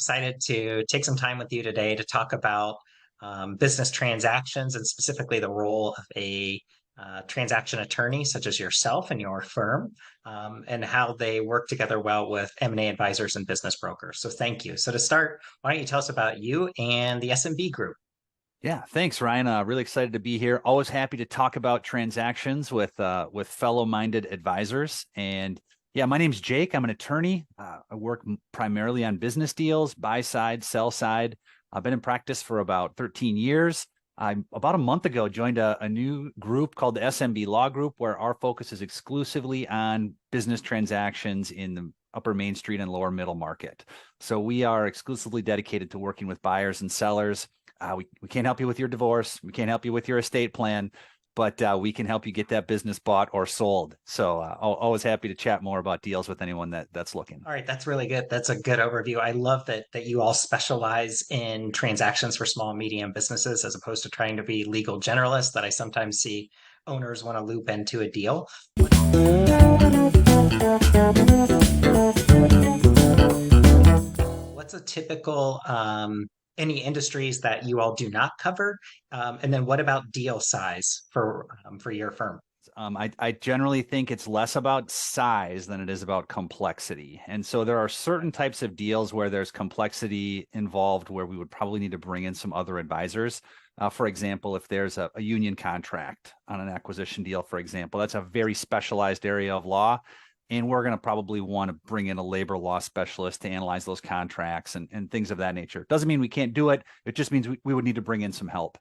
excited to take some time with you today to talk about business transactions and specifically the role of a transaction attorney, such as yourself and your firm, and how they work together well with M&A advisors and business brokers. So thank you. So to start, why don't you tell us about you and the SMB group? Yeah, thanks, Ryan. Really excited to be here. Always happy to talk about transactions with fellow-minded advisors. And yeah, my name's Jake. I'm an attorney. I work primarily on business deals, buy side, sell side. I've been in practice for about 13 years. I about a month ago joined a new group called the SMB Law Group, where our focus is exclusively on business transactions in the upper Main Street and lower middle market. So we are exclusively dedicated to working with buyers and sellers. We can't help you with your divorce. We can't help you with your estate plan, but we can help you get that business bought or sold. So always happy to chat more about deals with anyone that's looking. All right, that's really good. That's a good overview. I love that you all specialize in transactions for small and medium businesses as opposed to trying to be legal generalists that I sometimes see owners want to loop into a deal. What's a typical any industries that you all do not cover? And then what about deal size for your firm? I generally think it's less about size than it is about complexity. And so there are certain types of deals where there's complexity involved where we would probably need to bring in some other advisors. For example, if there's a union contract on an acquisition deal, for example, that's a very specialized area of law. And we're going to probably want to bring in a labor law specialist to analyze those contracts and things of that nature. Doesn't mean we can't do it. It just means we would need to bring in some help.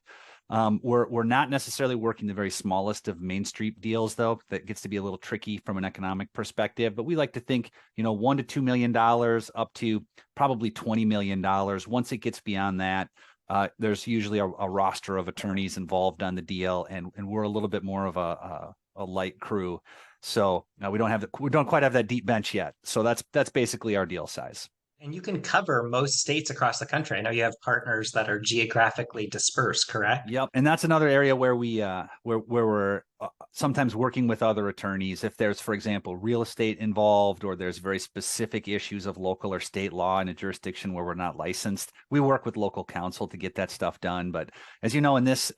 We're not necessarily working the very smallest of Main Street deals, though. That gets to be a little tricky from an economic perspective. But we like to think, $1 to $2 million up to probably $20 million. Once it gets beyond that, there's usually a roster of attorneys involved on the deal, and we're a little bit more of a light crew. So we don't quite have that deep bench yet. So that's basically our deal size. And you can cover most states across the country. I know you have partners that are geographically dispersed, correct? Yep, and that's another area where we're sometimes working with other attorneys. If there's, for example, real estate involved, or there's very specific issues of local or state law in a jurisdiction where we're not licensed, we work with local counsel to get that stuff done. But as you know, in this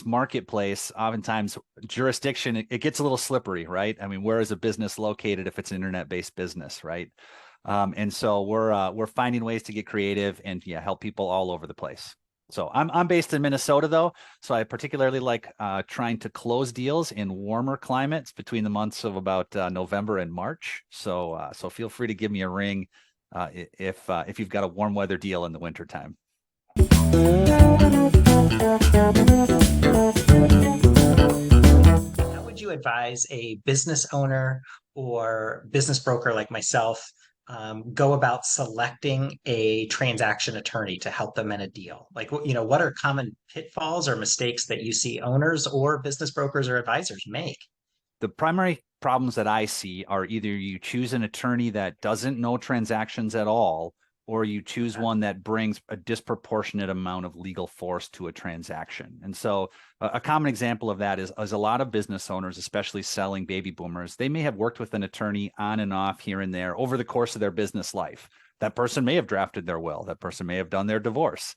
marketplace, oftentimes jurisdiction it gets a little slippery, right? I mean, where is a business located if it's an internet-based business, right? And so we're finding ways to get creative and help people all over the place. So I'm based in Minnesota, though, so I particularly like trying to close deals in warmer climates between the months of about November and March. So feel free to give me a ring if you've got a warm weather deal in the wintertime. How would you advise a business owner or business broker like myself go about selecting a transaction attorney to help them in a deal? Like, what are common pitfalls or mistakes that you see owners or business brokers or advisors make? The primary problems that I see are either you choose an attorney that doesn't know transactions at all, or you choose one that brings a disproportionate amount of legal force to a transaction. And so a common example of that is a lot of business owners, especially selling baby boomers, they may have worked with an attorney on and off here and there over the course of their business life. That person may have drafted their will. That person may have done their divorce.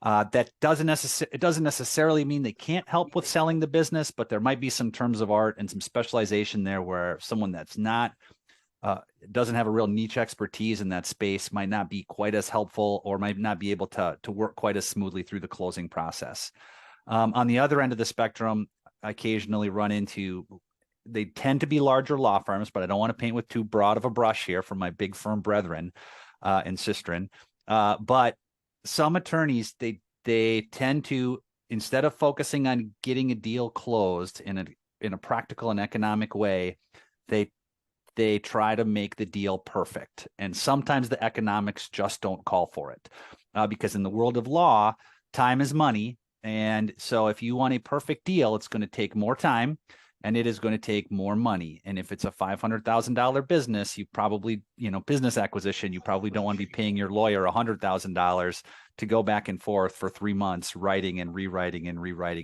That doesn't necessarily mean they can't help with selling the business, but there might be some terms of art and some specialization there where someone that's not doesn't have a real niche expertise in that space might not be quite as helpful or might not be able to work quite as smoothly through the closing process. On the other end of the spectrum, I occasionally run into, they tend to be larger law firms, but I don't want to paint with too broad of a brush here for my big firm brethren and sistren. But some attorneys, they tend to, instead of focusing on getting a deal closed in a practical and economic way, they try to make the deal perfect. And sometimes the economics just don't call for it because in the world of law, time is money. And so if you want a perfect deal, it's going to take more time and it is going to take more money. And if it's a $500,000 business, you probably, business acquisition, you probably don't want to be paying your lawyer $100,000 to go back and forth for 3 months, writing and rewriting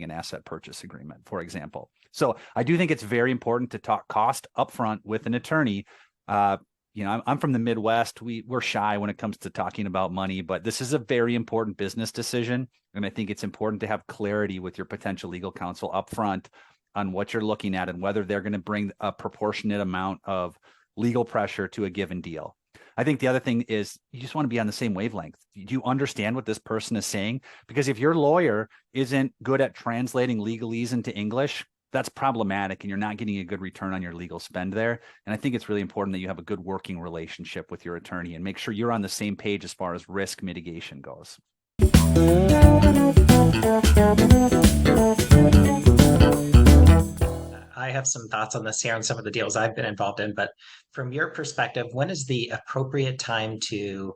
an asset purchase agreement, for example. So I do think it's very important to talk cost upfront with an attorney. I'm from the Midwest. We're shy when it comes to talking about money, but this is a very important business decision. And I think it's important to have clarity with your potential legal counsel upfront on what you're looking at and whether they're going to bring a proportionate amount of legal pressure to a given deal. I think the other thing is you just want to be on the same wavelength. Do you understand what this person is saying? Because if your lawyer isn't good at translating legalese into English, that's problematic and you're not getting a good return on your legal spend there. And I think it's really important that you have a good working relationship with your attorney and make sure you're on the same page as far as risk mitigation goes. I have some thoughts on this here on some of the deals I've been involved in, but from your perspective, when is the appropriate time to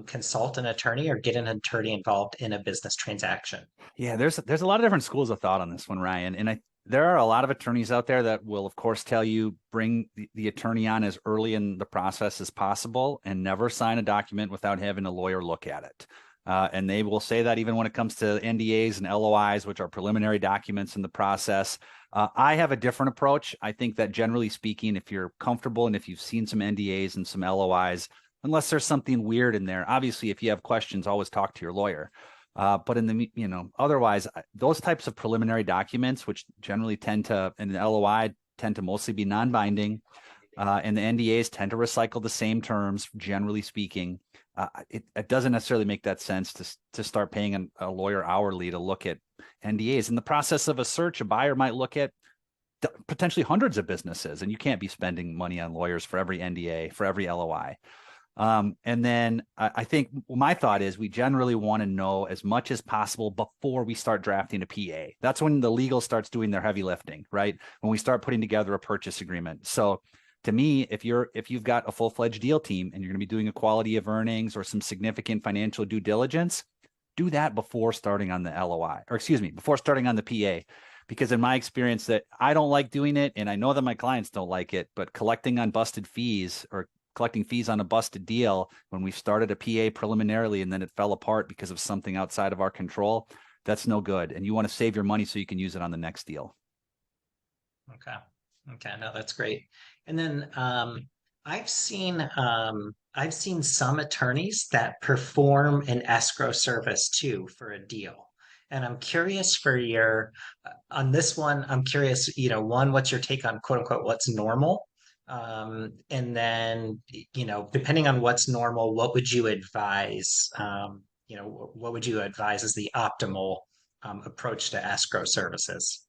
consult an attorney or get an attorney involved in a business transaction? Yeah, there's a lot of different schools of thought on this one, Ryan. And there are a lot of attorneys out there that will, of course, tell you bring the attorney on as early in the process as possible and never sign a document without having a lawyer look at it. And they will say that even when it comes to NDAs and LOIs, which are preliminary documents in the process. I have a different approach. I think that generally speaking, if you're comfortable and if you've seen some NDAs and some LOIs, unless there's something weird in there, obviously, if you have questions, always talk to your lawyer. But otherwise, those types of preliminary documents, which generally tend to, and the LOI tend to mostly be non-binding, and the NDAs tend to recycle the same terms, generally speaking. It doesn't necessarily make that sense to start paying a lawyer hourly to look at NDAs. In the process of a search, a buyer might look at potentially hundreds of businesses, and you can't be spending money on lawyers for every NDA, for every LOI. And then I think my thought is we generally want to know as much as possible before we start drafting a PA. That's when the legal starts doing their heavy lifting, right? When we start putting together a purchase agreement. So to me, if you've got a full-fledged deal team and you're going to be doing a quality of earnings or some significant financial due diligence, do that before starting on the LOI, or excuse me, before starting on the PA. Because in my experience that I don't like doing it, and I know that my clients don't like it, but collecting on busted fees or collecting fees on a busted deal when we started a PA preliminarily and then it fell apart because of something outside of our control, that's no good. And you want to save your money so you can use it on the next deal. Okay. Okay, no, that's great. And then I've seen some attorneys that perform an escrow service too for a deal. And I'm curious for your on this one, I'm curious, one, what's your take on quote unquote what's normal? And then, depending on what's normal, what would you advise? What would you advise as the optimal approach to escrow services?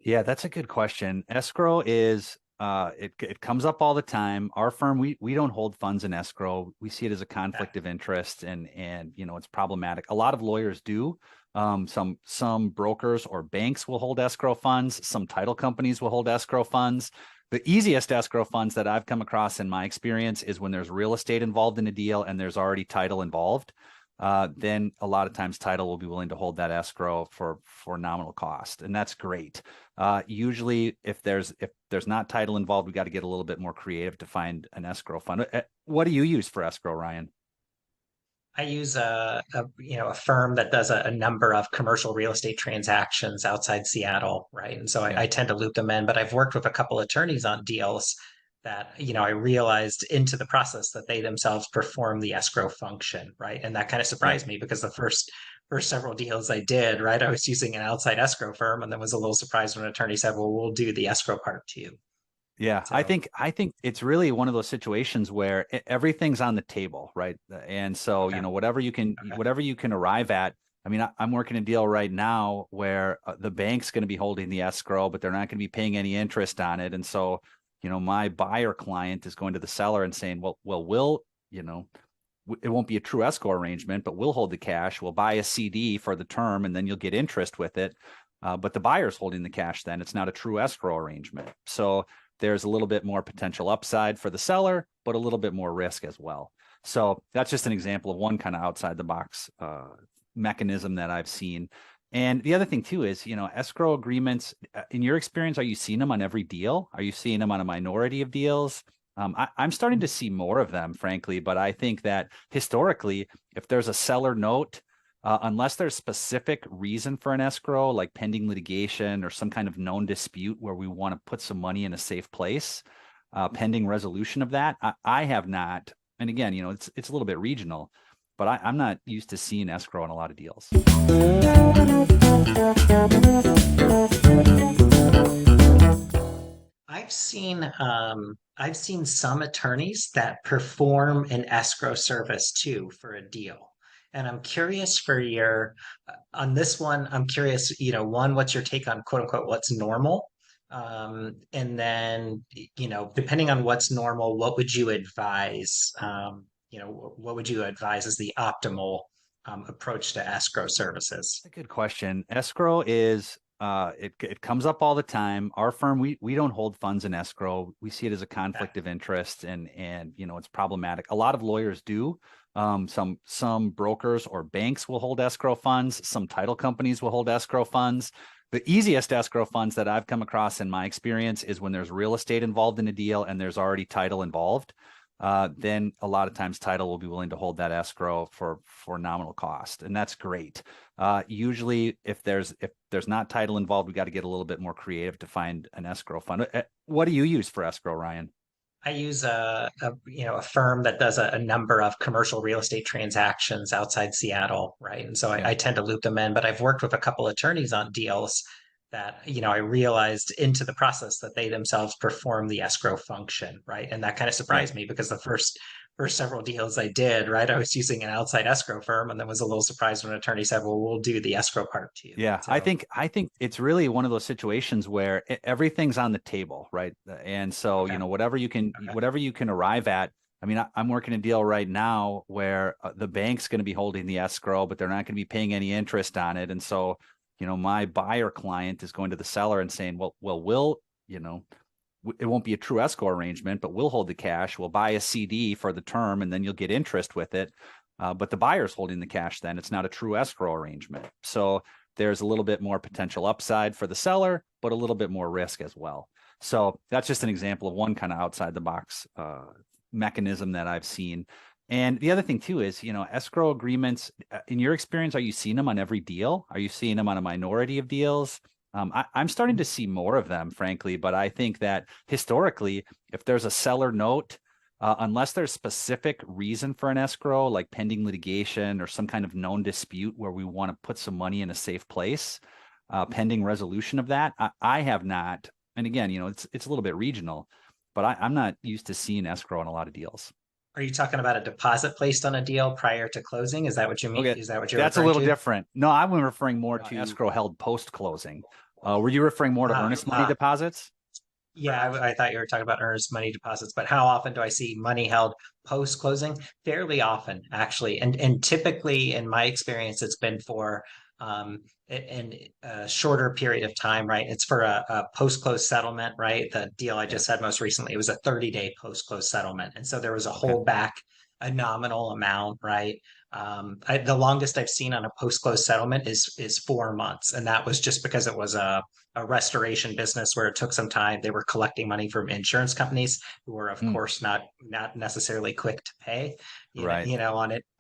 Yeah, that's a good question. Escrow is it comes up all the time. Our firm, we don't hold funds in escrow. We see it as a conflict of interest and it's problematic. A lot of lawyers do. Some brokers or banks will hold escrow funds. Some title companies will hold escrow funds. The easiest escrow funds that I've come across in my experience is when there's real estate involved in a deal and there's already title involved. Then a lot of times title will be willing to hold that escrow for nominal cost, and that's great. Usually, if there's not title involved, we got to get a little bit more creative to find an escrow fund. What do you use for escrow, Ryan? I use a firm that does a number of commercial real estate transactions outside Seattle, right? And so Yeah, I tend to loop them in, but I've worked with a couple attorneys on deals that, I realized into the process that they themselves perform the escrow function, right? And that kind of right. surprised me because the first several deals I did, right, I was using an outside escrow firm and then was a little surprised when an attorney said, well, we'll do the escrow part too. Yeah, So, I think it's really one of those situations where everything's on the table, right? And so, okay, okay, whatever you can arrive at. I mean, I'm working a deal right now where the bank's going to be holding the escrow, but they're not going to be paying any interest on it. And so, my buyer client is going to the seller and saying, it won't be a true escrow arrangement, but we'll hold the cash. We'll buy a CD for the term, and then you'll get interest with it. But the buyer's holding the cash then. It's not a true escrow arrangement. So there's a little bit more potential upside for the seller, but a little bit more risk as well. So that's just an example of one kind of outside the box mechanism that I've seen. And the other thing too is, escrow agreements, in your experience, are you seeing them on every deal? Are you seeing them on a minority of deals? I'm starting to see more of them, frankly, but I think that historically, if there's a seller note, unless there's specific reason for an escrow, like pending litigation or some kind of known dispute where we want to put some money in a safe place, pending resolution of that. I have not. And again, it's a little bit regional, but I'm not used to seeing escrow in a lot of deals. I've seen some attorneys that perform an escrow service too for a deal. And I'm curious for your on this one, I'm curious, one, what's your take on quote unquote what's normal? And then, depending on what's normal, what would you advise? What would you advise as the optimal approach to escrow services? That's a good question. Escrow is it comes up all the time. Our firm, we don't hold funds in escrow. We see it as a conflict of interest, and it's problematic. A lot of lawyers do. Some brokers or banks will hold escrow funds. Some title companies will hold escrow funds. The easiest escrow funds that I've come across in my experience is when there's real estate involved in a deal and there's already title involved. Then a lot of times title will be willing to hold that escrow for nominal cost, and that's great. Usually, if there's not title involved, we got to get a little bit more creative to find an escrow fund. What do you use for escrow, Ryan? I use a firm that does a number of commercial real estate transactions outside Seattle, right? And so Okay. I tend to loop them in, but I've worked with a couple attorneys on deals that, I realized into the process that they themselves perform the escrow function, right? And that kind of Yeah. surprised me because the first several deals I did, right, I was using an outside escrow firm and then was a little surprised when an attorney said, well, we'll do the escrow part too. Yeah, I So, think I think it's really one of those situations where everything's on the table, right? And so, okay, okay, whatever you can arrive at. I mean, I'm working a deal right now where the bank's going to be holding the escrow, but they're not going to be paying any interest on it. And so, my buyer client is going to the seller and saying, you know, it won't be a true escrow arrangement, but we'll hold the cash. We'll buy a CD for the term, and then you'll get interest with it. But the buyer's holding the cash. Then it's not a true escrow arrangement. So there's a little bit more potential upside for the seller, but a little bit more risk as well. So that's just an example of one kind of outside the box mechanism that I've seen. And the other thing too is, escrow agreements. In your experience, are you seeing them on every deal? Are you seeing them on a minority of deals? I'm starting to see more of them, frankly, but I think that historically, if there's a seller note, unless there's specific reason for an escrow, like pending litigation or some kind of known dispute where we want to put some money in a safe place, pending resolution of that, I have not. And again, it's a little bit regional, but I'm not used to seeing escrow in a lot of deals. are you talking about a deposit placed on a deal prior to closing? Is that what you mean? Okay, Is that what you're that's a referring little to? different. No, I'm referring more to escrow held post closing. Were you referring more to Ah, earnest money ah, deposits? yeah, I thought you were talking about earnest money deposits, but how often do I see money held post closing? Fairly often, actually, and typically, in my experience, it's been for in a shorter period of time, right? It's for a post close settlement, right? The deal I just Yes. had most recently, it was a 30-day post close settlement, and so there was a Okay. holdback, a nominal amount, right? The longest I've seen on a post close settlement is 4 months, and that was just because it was a restoration business where it took some time. They were collecting money from insurance companies who were, of Mm, course, not necessarily quick to pay, right.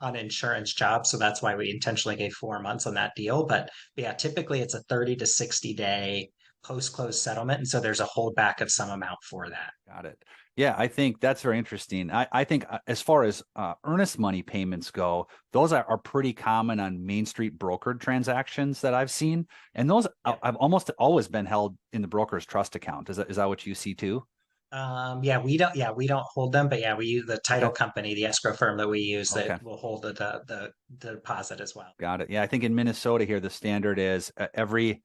on insurance jobs. So that's why we intentionally gave 4 months on that deal. But yeah, typically it's a 30 to 60-day post-close settlement. And so there's a holdback of some amount for that. Got it. Yeah, I think that's very interesting. I think as far as earnest money payments go, those are pretty common on Main Street brokered transactions that I've seen. And those Yeah. I've almost always been held in the broker's trust account. Is that what you see too? Yeah, we don't hold them, but yeah, we use the title Okay. company, the escrow firm that we use that Okay. will hold the deposit as well. Got it. Yeah, I think in Minnesota here, the standard is every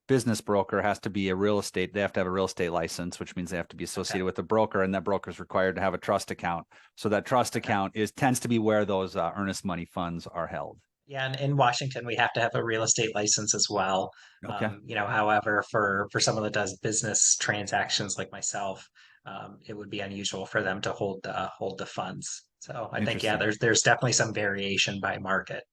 business broker has to be they have to have a real estate license, which means they have to be Okay. associated with a broker, and that broker is required to have a trust account. So that trust Okay. account tends to be where those earnest money funds are held. Yeah, and in Washington, we have to have a real estate license as well. Okay. However, for someone that does business transactions like myself, it would be unusual for them to hold the funds. So I think, yeah, Interesting. there's definitely some variation by market.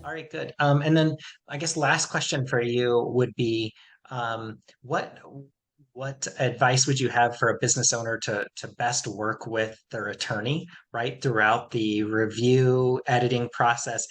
All right, good. And then I guess last question for you would be, what advice would you have for a business owner to best work with their attorney, right, throughout the review editing process?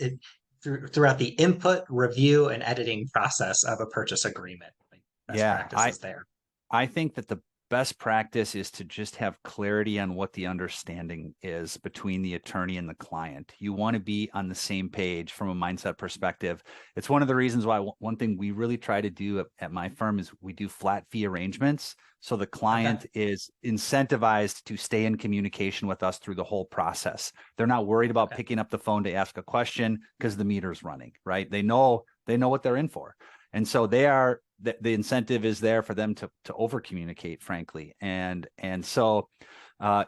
throughout the input, review, and editing process of a purchase agreement. Like best Yeah, practices there. I think that the best practice is to just have clarity on what the understanding is between the attorney and the client. You want to be on the same page from a mindset perspective. It's one of the reasons why one thing we really try to do at my firm is we do flat fee arrangements. So the Okay. client is incentivized to stay in communication with us through the whole process. They're not worried about Okay. picking up the phone to ask a question because the meter's running, right? They know what they're in for. And so the incentive is there for them to over communicate, frankly. And so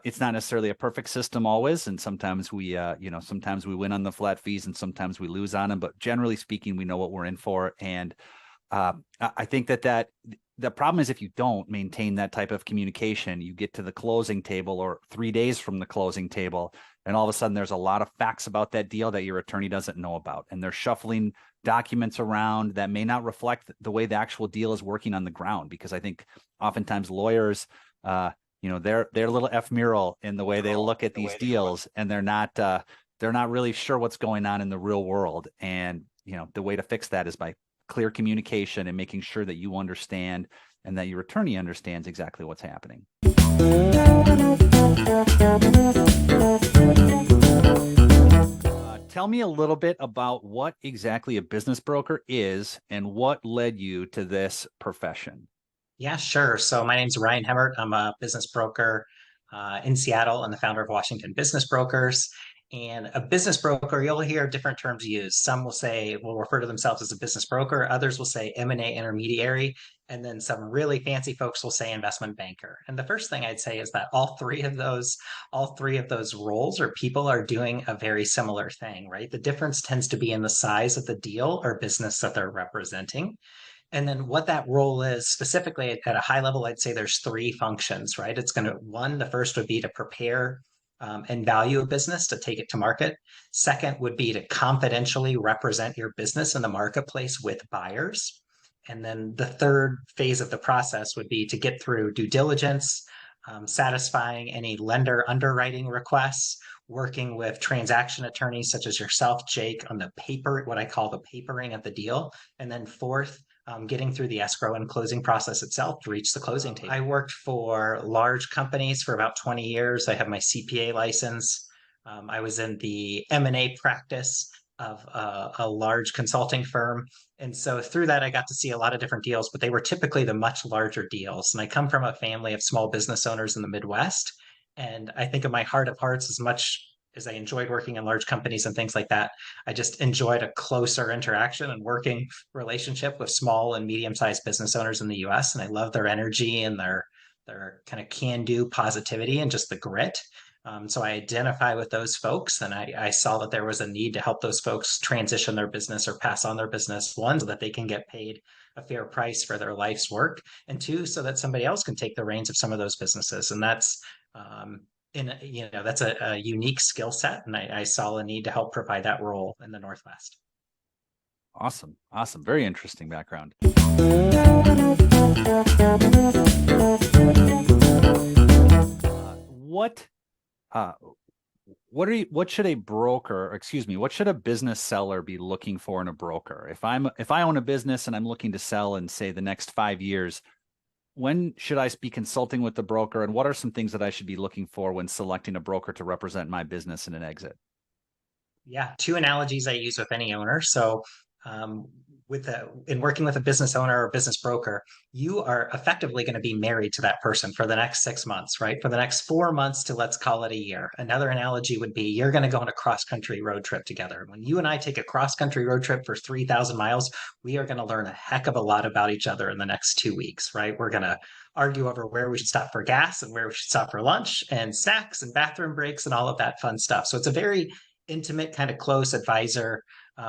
it's not necessarily a perfect system always. And sometimes sometimes we win on the flat fees and sometimes we lose on them. But generally speaking, we know what we're in for. And I think that the problem is if you don't maintain that type of communication, you get to the closing table or 3 days from the closing table, and all of a sudden there's a lot of facts about that deal that your attorney doesn't know about. And they're shuffling documents around that may not reflect the way the actual deal is working on the ground. Because I think oftentimes lawyers, they're a little ephemeral in the way they look at these deals, and they're not really sure what's going on in the real world. And the way to fix that is by clear communication and making sure that you understand and that your attorney understands exactly what's happening. Tell me a little bit about what exactly a business broker is and what led you to this profession. Yeah, sure. So my name's Ryan Hemmert. I'm a business broker in Seattle and the founder of Washington Business Brokers. And a business broker, you'll hear different terms used. Some will refer to themselves as a business broker. Others will say M&A intermediary. And then some really fancy folks will say investment banker. And the first thing I'd say is that all three of those roles or people are doing a very similar thing, right? The difference tends to be in the size of the deal or business that they're representing. And then what that role is specifically at a high level, I'd say there's three functions, right? The first would be to prepare and value a business to take it to market. Second would be to confidentially represent your business in the marketplace with buyers. And then the third phase of the process would be to get through due diligence, satisfying any lender underwriting requests, working with transaction attorneys such as yourself, Jake, on what I call the papering of the deal. And then fourth, getting through the escrow and closing process itself to reach the closing table. I worked for large companies for about 20 years. I have my CPA license. I was in the M&A practice of a large consulting firm. And so through that, I got to see a lot of different deals, but they were typically the much larger deals. And I come from a family of small business owners in the Midwest. And I think in my heart of hearts, as much as I enjoyed working in large companies and things like that, I just enjoyed a closer interaction and working relationship with small and medium-sized business owners in the US. And I love their energy and their kind of can-do positivity and just the grit. So I identify with those folks, and I saw that there was a need to help those folks transition their business or pass on their business, one, so that they can get paid a fair price for their life's work, and two, so that somebody else can take the reins of some of those businesses. And that's a unique skill set, and I saw a need to help provide that role in the Northwest. Awesome. Very interesting background. What should what should a business seller be looking for in a broker? If I own a business and I'm looking to sell in, say, the next 5 years, when should I be consulting with the broker, and what are some things that I should be looking for when selecting a broker to represent my business in an exit? Yeah, two analogies I use with any owner. So, in working with a business owner or business broker, you are effectively going to be married to that person for the next 6 months, right? For the next 4 months to, let's call it, a year. Another analogy would be you're going to go on a cross country road trip together. When you and I take a cross country road trip for 3,000 miles, we are going to learn a heck of a lot about each other in the next 2 weeks, right? We're going to argue over where we should stop for gas and where we should stop for lunch and snacks and bathroom breaks and all of that fun stuff. So it's a very intimate, kind of close advisor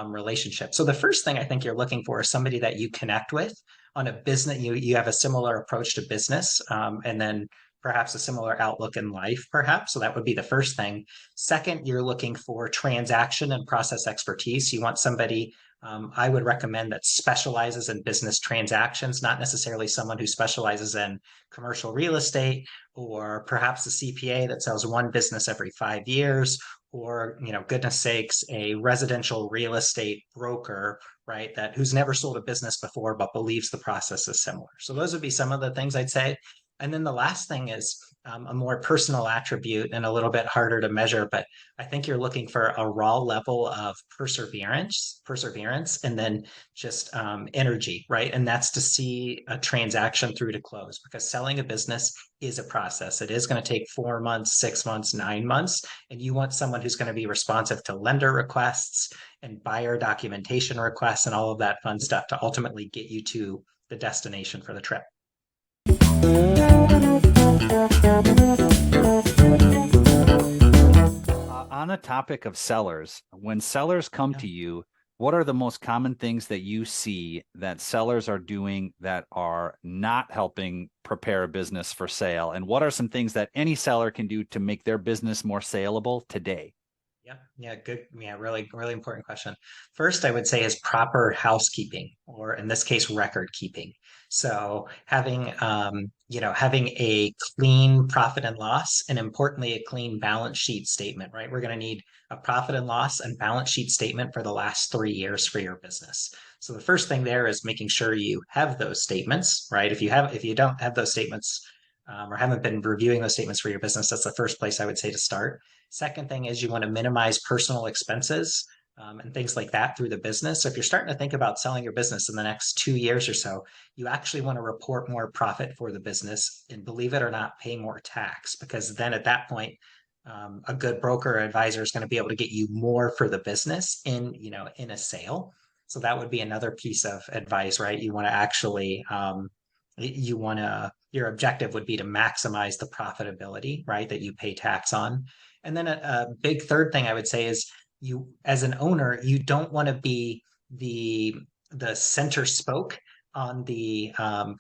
relationship. So the first thing I think you're looking for is somebody that you connect with on a business. You have a similar approach to business, and then perhaps a similar outlook in life, perhaps. So that would be the first thing. Second, you're looking for transaction and process expertise. You want somebody I would recommend that specializes in business transactions, not necessarily someone who specializes in commercial real estate, or perhaps a CPA that sells one business every 5 years, or, goodness sakes, a residential real estate broker, right, that who's never sold a business before but believes the process is similar. So those would be some of the things I'd say. And then the last thing is a more personal attribute and a little bit harder to measure, but I think you're looking for a raw level of perseverance, and then just energy, right? And that's to see a transaction through to close, because selling a business is a process. It is going to take 4 months, 6 months, 9 months, and you want someone who's going to be responsive to lender requests and buyer documentation requests and all of that fun stuff to ultimately get you to the destination for the trip. On the topic of sellers, when sellers come to you, what are the most common things that you see that sellers are doing that are not helping prepare a business for sale? And what are some things that any seller can do to make their business more saleable today? Yeah, good. Yeah, really, really important question. First, I would say is proper housekeeping, or in this case, record keeping. So having a clean profit and loss, and importantly, a clean balance sheet statement, right? We're going to need a profit and loss and balance sheet statement for the last 3 years for your business. So the first thing there is making sure you have those statements, right? If you don't have those statements, or haven't been reviewing those statements for your business, that's the first place I would say to start. Second thing is you want to minimize personal expenses and things like that through the business. So if you're starting to think about selling your business in the next 2 years or so, you actually want to report more profit for the business, and believe it or not, pay more tax, because then at that point, a good broker or advisor is going to be able to get you more for the business in a sale. So that would be another piece of advice, right? You want to actually your objective would be to maximize the profitability, right, that you pay tax on. And then a big third thing I would say is, you, as an owner, you don't want to be the center spoke on the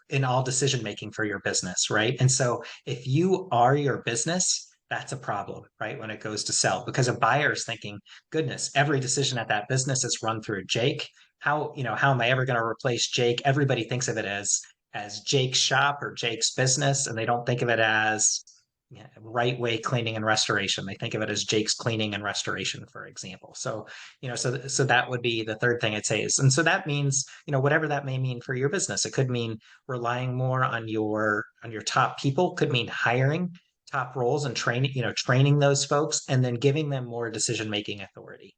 in all decision making for your business, right? And so if you are your business, that's a problem, right? When it goes to sell, because a buyer is thinking, goodness, every decision at that business is run through Jake. How am I ever going to replace Jake? Everybody thinks of it as Jake's shop or Jake's business, and they don't think of it as Right Way Cleaning and Restoration. They think of it as Jake's Cleaning and Restoration, for example. So that would be the third thing I'd say is, and so that means, whatever that may mean for your business. It could mean relying more on your top people, could mean hiring top roles and training those folks, and then giving them more decision-making authority.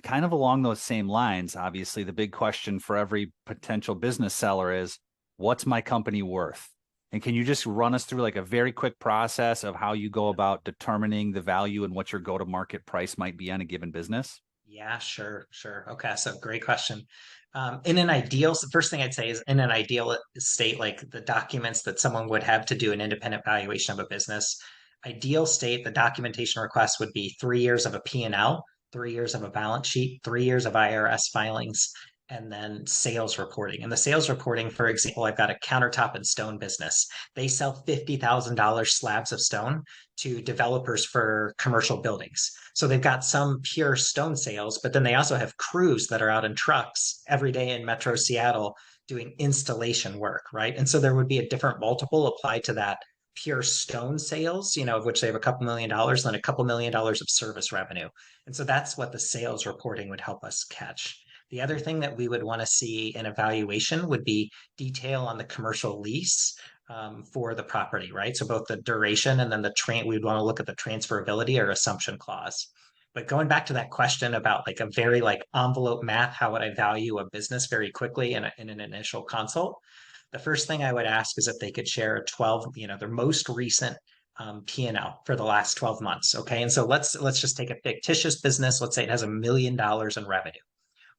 Kind of along those same lines, obviously, the big question for every potential business seller is, what's my company worth? And can you just run us through like a very quick process of how you go about determining the value and what your go-to-market price might be on a given business? Yeah, sure. Okay, so great question. The first thing I'd say is, in an ideal state, like the documents that someone would have to do an independent valuation of a business, ideal state, the documentation request would be 3 years of a P&L, 3 years of a balance sheet, 3 years of IRS filings, and then sales reporting. And the sales reporting, for example, I've got a countertop and stone business. They sell $50,000 slabs of stone to developers for commercial buildings. So they've got some pure stone sales, but then they also have crews that are out in trucks every day in Metro Seattle doing installation work, right? And so there would be a different multiple applied to that pure stone sales, of which they have a couple $1,000,000, then a couple $1,000,000 of service revenue. And so that's what the sales reporting would help us catch. The other thing that we would want to see in evaluation would be detail on the commercial lease for the property, right? So both the duration and then we'd want to look at the transferability or assumption clause. But going back to that question about like a very like envelope math, how would I value a business very quickly in an initial consult? The first thing I would ask is if they could share their most recent P&L for the last 12 months. Okay. And so let's just take a fictitious business. Let's say it has $1 million in revenue.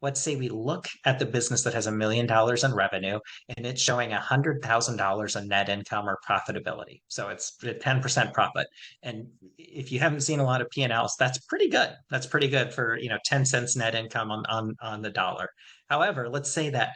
Let's say we look at the business that has $1 million in revenue and it's showing $100,000 in net income or profitability. So it's a 10% profit. And if you haven't seen a lot of P&Ls, that's pretty good. That's pretty good for 10 cents net income on the dollar. However, let's say that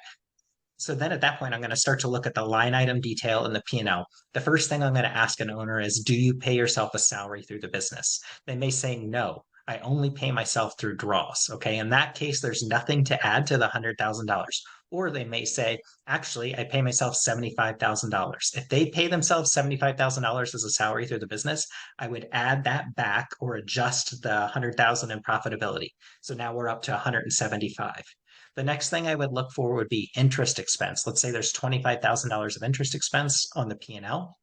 So then at that point, I'm going to start to look at the line item detail in the P&L. The first thing I'm going to ask an owner is, do you pay yourself a salary through the business? They may say, no, I only pay myself through draws. Okay. In that case, there's nothing to add to the $100,000. Or they may say, actually, I pay myself $75,000. If they pay themselves $75,000 as a salary through the business, I would add that back or adjust the 100,000 in profitability. So now we're up to 175. The next thing I would look for would be interest expense. Let's say there's $25,000 of interest expense on the P&L,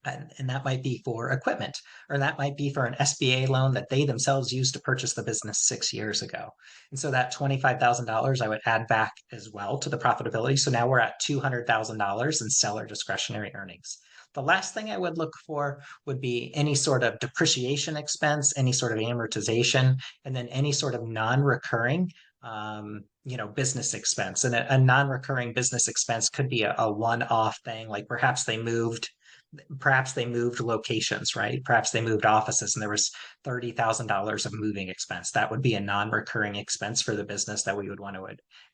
and that might be for equipment, or that might be for an SBA loan that they themselves used to purchase the business 6 years ago. And so that $25,000 I would add back as well to the profitability. So now we're at $200,000 in seller discretionary earnings. The last thing I would look for would be any sort of depreciation expense, any sort of amortization, and then any sort of non-recurring business expense. And a non-recurring business expense could be a one-off thing, like perhaps they moved locations, right? Perhaps they moved offices and there was $30,000 of moving expense. That would be a non-recurring expense for the business that we would want to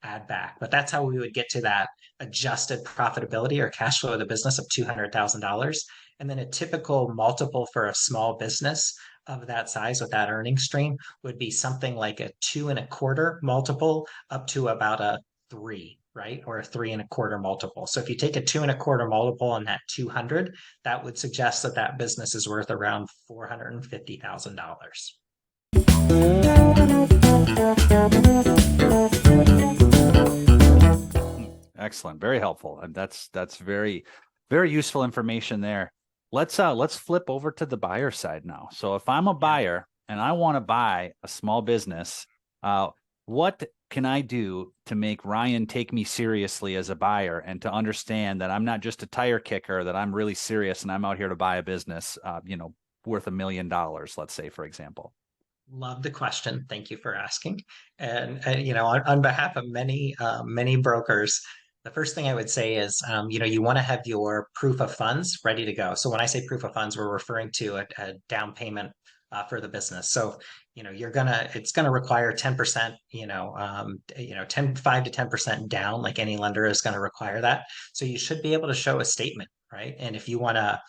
add back. But that's how we would get to that adjusted profitability or cash flow of the business of $200,000. And then a typical multiple for a small business of that size with that earning stream would be something like a 2.25 multiple up to about a 3, right? Or a 3.25 multiple. So if you take a 2.25 multiple on that 200, that would suggest that that business is worth around $450,000. Excellent. Very helpful. And that's very, very useful information there. Let's flip over to the buyer side now. So if I'm a buyer and I want to buy a small business, what can I do to make Ryan take me seriously as a buyer and to understand that I'm not just a tire kicker, that I'm really serious and I'm out here to buy a business, worth $1 million, let's say, for example? Love the question. Thank you for asking. And on behalf of many brokers, the first thing I would say is, you want to have your proof of funds ready to go. So when I say proof of funds, we're referring to a down payment for the business. So, it's gonna require 10%, 5 to 10% down, like any lender is going to require that. So you should be able to show a statement, right? And if you want to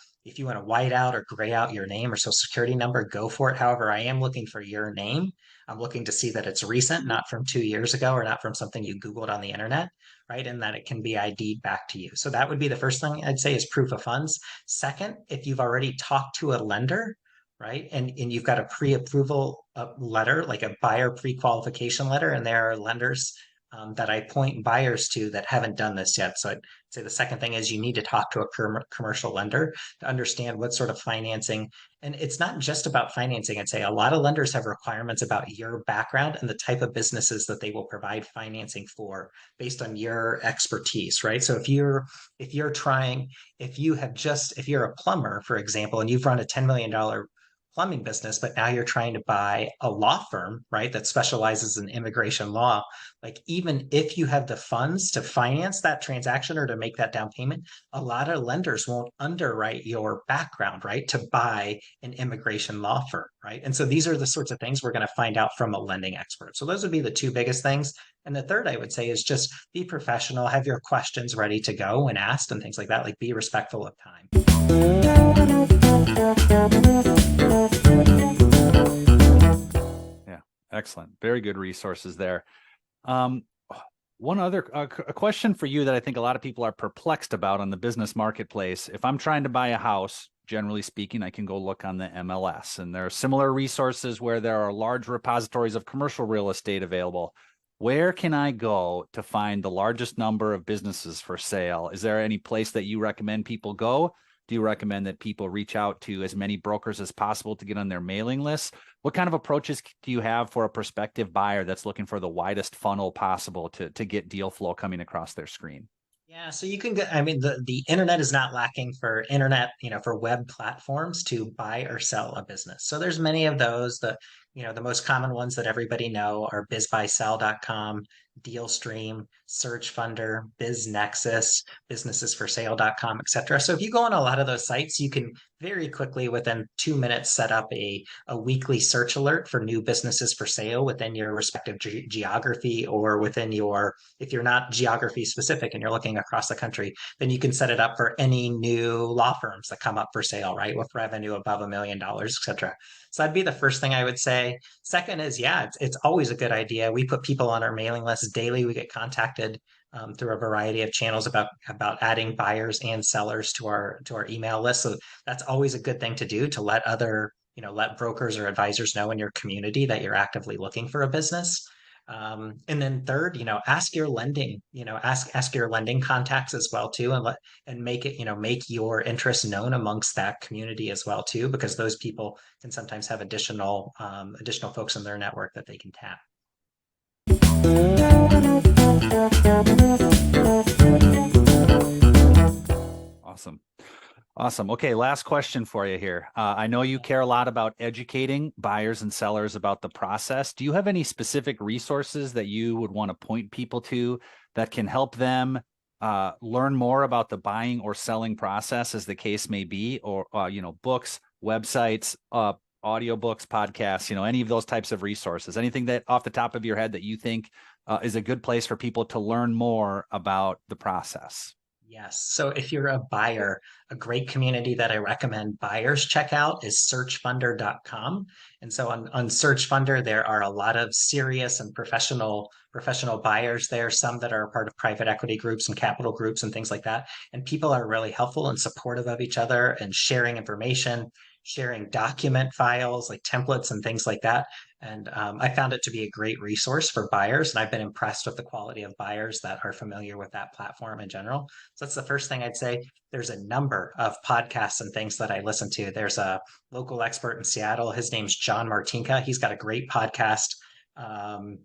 white out or gray out your name or social security number, go for it. However, I am looking for your name. I'm looking to see that it's recent, not from 2 years ago or not from something you Googled on the internet, right? And that it can be ID'd back to you. So that would be the first thing I'd say is proof of funds. Second, if you've already talked to a lender, right, and you've got a pre-approval letter, like a buyer pre-qualification letter, and there are lenders that I point buyers to that haven't done this yet. So I'd say the second thing is you need to talk to a commercial lender to understand what sort of financing. And it's not just about financing. I'd say a lot of lenders have requirements about your background and the type of businesses that they will provide financing for based on your expertise, right? So if you're if you're a plumber, for example, and you've run a $10 million plumbing business, but now you're trying to buy a law firm, right, that specializes in immigration law, like even if you have the funds to finance that transaction or to make that down payment, a lot of lenders won't underwrite your background, right, to buy an immigration law firm, right? And so these are the sorts of things we're going to find out from a lending expert. So those would be the two biggest things. And the third I would say is just be professional, have your questions ready to go when asked and things like that, like be respectful of time. Yeah, excellent. Very good resources there. One other a question for you that I think a lot of people are perplexed about on the business marketplace. If I'm trying to buy a house, generally speaking, I can go look on the MLS, and there are similar resources where there are large repositories of commercial real estate available. Where can I go to find the largest number of businesses for sale? Is there any place that you recommend people go? Do you recommend that people reach out to as many brokers as possible to get on their mailing lists? What kind of approaches do you have for a prospective buyer that's looking for the widest funnel possible to get deal flow coming across their screen? Yeah, so you can get, I mean, the internet is not lacking for internet, for web platforms to buy or sell a business. So there's many of those. The most common ones that everybody know are bizbuysell.com, DealStream, SearchFunder, BizNexus, businessesforsale.com, etc. So if you go on a lot of those sites, you can very quickly, within 2 minutes, set up a weekly search alert for new businesses for sale within your respective geography, or within your, if you're not geography specific and you're looking across the country, then you can set it up for any new law firms that come up for sale, right? With revenue above $1 million, etc. So that'd be the first thing I would say. Second is, yeah, it's always a good idea. We put people on our mailing list daily. We get contacted through a variety of channels about adding buyers and sellers to our email list. So that's always a good thing to do, to let other, let brokers or advisors know in your community that you're actively looking for a business. And then third, ask your lending, ask your lending contacts as well too, and make it, make your interest known amongst that community as well too, because those people can sometimes have additional folks in their network that they can tap. Awesome. Okay, last question for you here. I know you care a lot about educating buyers and sellers about the process. Do you have any specific resources that you would want to point people to that can help them learn more about the buying or selling process, as the case may be, or books, websites, audiobooks, podcasts, any of those types of resources? Anything that off the top of your head that you think is a good place for people to learn more about the process? Yes. So if you're a buyer, a great community that I recommend buyers check out is searchfunder.com. And so on Searchfunder, there are a lot of serious and professional buyers there, some that are part of private equity groups and capital groups and things like that. And people are really helpful and supportive of each other and sharing information, sharing document files like templates and things like that. And I found it to be a great resource for buyers. And I've been impressed with the quality of buyers that are familiar with that platform in general. So that's the first thing I'd say. There's a number of podcasts and things that I listen to. There's a local expert in Seattle. His name's John Martinka. He's got a great podcast, um,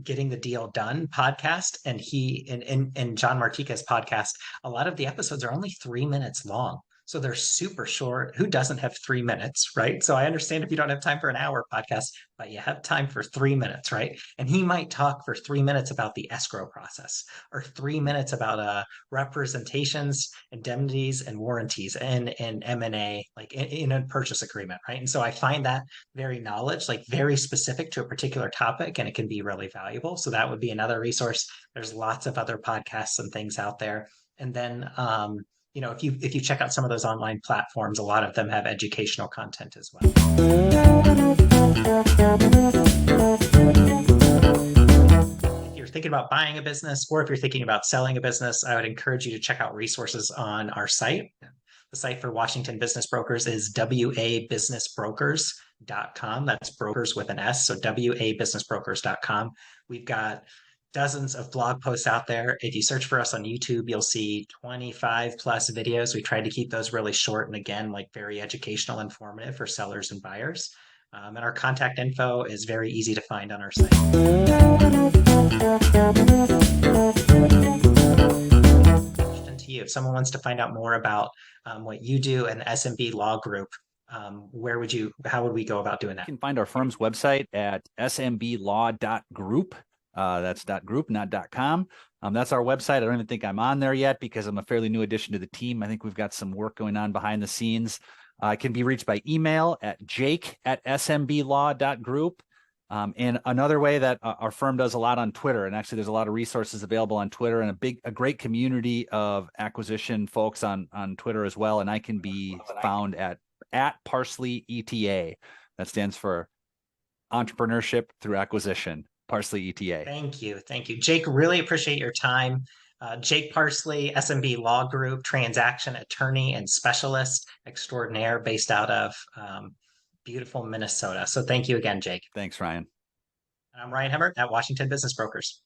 Getting the Deal Done podcast. And in John Martinka's podcast, a lot of the episodes are only 3 minutes long. So they're super short. Who doesn't have 3 minutes, right? So I understand if you don't have time for an hour podcast, but you have time for 3 minutes, right? And he might talk for 3 minutes about the escrow process, or 3 minutes about representations, indemnities, and warranties, and M&A, like in a purchase agreement, right? And so I find that very specific to a particular topic, and it can be really valuable. So that would be another resource. There's lots of other podcasts and things out there. And then if you check out some of those online platforms, a lot of them have educational content as well. If you're thinking about buying a business, or if you're thinking about selling a business, I would encourage you to check out resources on our site. The site for Washington Business Brokers is wabusinessbrokers.com. That's brokers with an S, so wabusinessbrokers.com. We've got dozens of blog posts out there. If you search for us on YouTube, you'll see 25 plus videos. We try to keep those really short and, again, like very educational, informative for sellers and buyers. And our contact info is very easy to find on our site. Question to you: if someone wants to find out more about what you do and the SMB Law Group, how would we go about doing that? You can find our firm's website at smblaw.group. That's .group, not .com. That's our website. I don't even think I'm on there yet because I'm a fairly new addition to the team. I think we've got some work going on behind the scenes. I can be reached by email at jake@smblaw.group. And another way that our firm does a lot on Twitter, and actually there's a lot of resources available on Twitter, and a great community of acquisition folks on Twitter as well. And I can be found at Parsley ETA. That stands for Entrepreneurship Through Acquisition. Parsley ETA. Thank you. Jake, really appreciate your time. Jake Parsley, SMB Law Group, transaction attorney and specialist extraordinaire based out of beautiful Minnesota. So thank you again, Jake. Thanks, Ryan. I'm Ryan Hebert at Washington Business Brokers.